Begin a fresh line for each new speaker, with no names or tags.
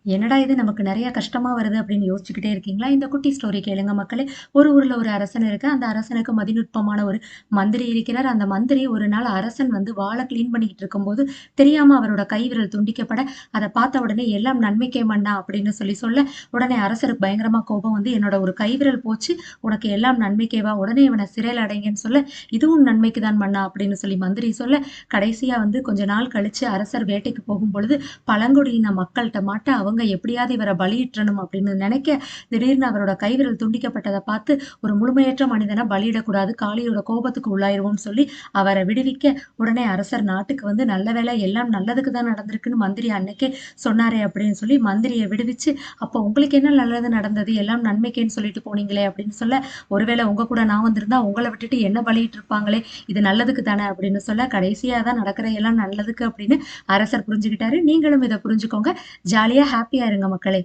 என்னடா இது நமக்கு நெறைய கஷ்டமா வருது அப்படின்னு யோசிச்சுக்கிட்டே இருக்கீங்களா? இந்த குட்டி ஸ்டோரி கேளுங்க மக்களே. ஒரு ஊர்ல ஒரு அரசன் இருக்கு. அந்த அரசனுக்கு மதிநுட்பமான ஒரு மந்திரி இருக்கிறார். அந்த மந்திரி ஒரு நாள் அரசன் வந்து வாள கிளீன் பண்ணிக்கிட்டு இருக்கும்போது, தெரியாம அவரோட கைவிரல் துண்டிக்கப்பட, அத பார்த்த உடனே "எல்லாம் நன்மைக்கே மன்னா" அப்படின்னு சொல்லி சொல்ல, உடனே அரசருக்கு பயங்கரமா கோபம் வந்து, "என்னோட ஒரு கைவிரல் போச்சு. உனக்கு எல்லாம் நன்மைக்கேவா? உடனே இவன சிறையில அடைங்கன்னு" சொல்ல, "இதுவும் நன்மைக்கு தான் மன்னா" அப்படின்னு சொல்லி மந்திரி சொல்ல, கடைசியா வந்து கொஞ்ச நாள் கழிச்சு அரசர் வேட்டைக்கு போகும்பொழுது, பழங்குடியின மக்கள்ட்ட மாட்ட அவங்க எப்படியாவது இவர பலியிட்றணும் அப்படின்னு நினைக்க, திடீர்னு அவரோட கைவிரல் துண்டிக்கப்பட்டத பார்த்து, ஒரு முழுமையற்ற மனிதன பலியிடக்கூடாது. காளியோட கோபத்துக்கு உள்ளாயிருவோம்னு சொல்லி அவர விடுவிக்க, உடனே அரசர் நாட்டுக்கு வந்து நல்ல வேளை எல்லாம் நல்லதுக்கு தான் நடந்திருக்குன்னு மந்திரி அன்னைக்கே சொன்னாரே அப்படின்னு சொல்லி மந்திரிய விடுவிச்சு, அப்போ உங்களுக்கு என்ன நல்லது நடந்தது? எல்லாம் நன்மைக்கேன்னு சொல்லிட்டு போனீங்களே அப்படின்னு சொல்ல, ஒருவேளை உங்க கூட நான் வந்திருந்தா உங்கள விட்டுட்டு என்ன பலியிட்டு இருப்பாங்களே! இது நல்லதுக்கு தானே அப்படின்னு சொல்ல, கடைசியா தான் நடக்கிற எல்லாம் நல்லதுக்கு அப்படின்னு அரசர் புரிஞ்சுகிட்டாரு. நீங்களும் இத புரிஞ்சுக்கோங்க. ஜாலியா ஹேப்பியா இருங்க மக்களே!